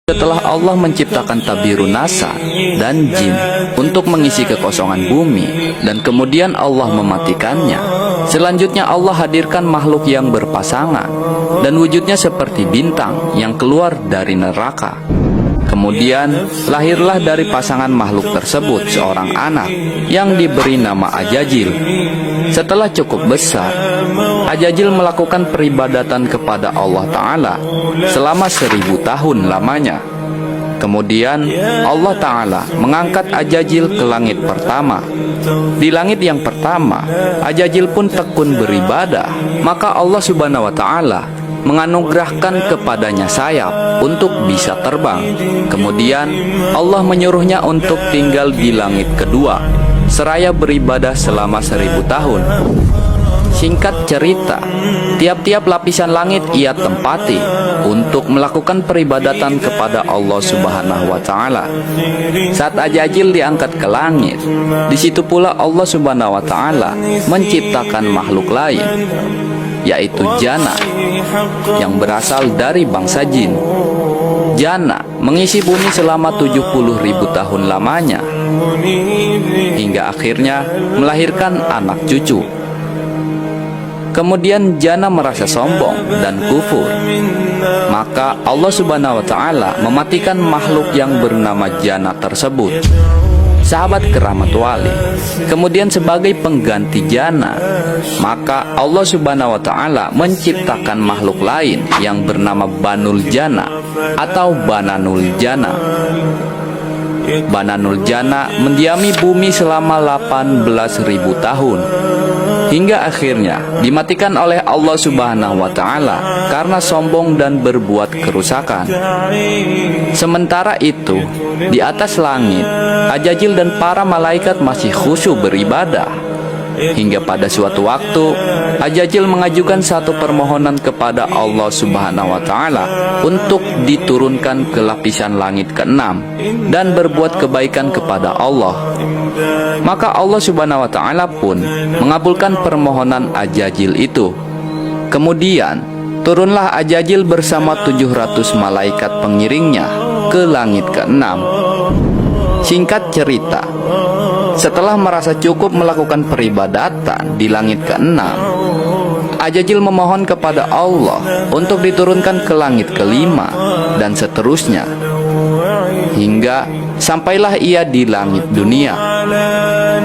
Setelah Allah menciptakan Tabirun Nasa dan jin untuk mengisi kekosongan bumi, dan kemudian Allah mematikannya, selanjutnya Allah hadirkan makhluk yang berpasangan dan wujudnya seperti bintang yang keluar dari neraka. Kemudian lahirlah dari pasangan makhluk tersebut seorang anak yang diberi nama Ajajil. Setelah cukup besar, Ajajil melakukan peribadatan kepada Allah Ta'ala selama 1000 tahun lamanya. Kemudian Allah Ta'ala mengangkat Ajajil ke langit pertama. Di langit yang pertama, Ajajil pun tekun beribadah. Maka Allah Subhanahu wa Ta'ala menganugerahkan kepadanya sayap untuk bisa terbang. Kemudian Allah menyuruhnya untuk tinggal di langit kedua, seraya beribadah selama 1000 tahun. Singkat cerita, tiap-tiap lapisan langit ia tempati untuk melakukan peribadatan kepada Allah Subhanahu wa Ta'ala. Saat Ajajil diangkat ke langit, di situ pula Allah Subhanahu wa Ta'ala menciptakan makhluk lain, yaitu Jana yang berasal dari bangsa jin. Jana mengisi bumi selama 70.000 tahun lamanya, hingga akhirnya melahirkan anak cucu. Kemudian Jana merasa sombong dan kufur. Maka Allah Subhanahu wa Ta'ala mematikan makhluk yang bernama Jana tersebut, sahabat keramat wali. Kemudian sebagai pengganti Jana, maka Allah Subhanahu wa Ta'ala menciptakan makhluk lain yang bernama Banul Jana atau Bananul Jana. Bananul Jana mendiami bumi selama 18.000 tahun, hingga akhirnya dimatikan oleh Allah Subhanahu wa Ta'ala karena sombong dan berbuat kerusakan. Sementara itu, di atas langit, Ajajil dan para malaikat masih khusyuk beribadah. Hingga pada suatu waktu, Ajajil mengajukan satu permohonan kepada Allah Subhanahu wa Ta'ala untuk diturunkan ke lapisan langit ke-6 dan berbuat kebaikan kepada Allah. Maka Allah Subhanahu wa Ta'ala pun mengabulkan permohonan Ajajil itu. Kemudian turunlah Ajajil bersama 700 malaikat pengiringnya ke langit ke-6. Singkat cerita, setelah merasa cukup melakukan peribadatan di langit ke-6, Ajajil memohon kepada Allah untuk diturunkan ke langit ke-5 dan seterusnya, hingga sampailah ia di langit dunia.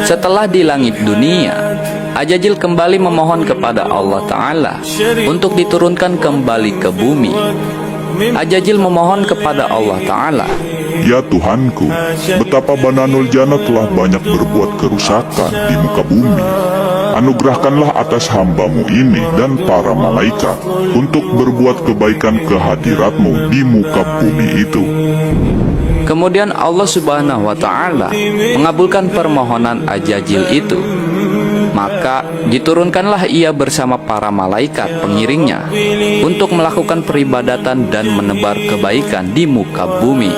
Setelah di langit dunia, Ajajil kembali memohon kepada Allah Ta'ala untuk diturunkan kembali ke bumi. Ajajil memohon kepada Allah Ta'ala, "Ya Tuhanku, betapa Bananul Jana telah banyak berbuat kerusakan di muka bumi. Anugerahkanlah atas hamba-Mu ini dan para malaikat untuk berbuat kebaikan ke hadirat-Mu di muka bumi itu." Kemudian Allah Subhanahu wa Ta'ala mengabulkan permohonan Ajajil itu. Maka diturunkanlah ia bersama para malaikat pengiringnya untuk melakukan peribadatan dan menebar kebaikan di muka bumi.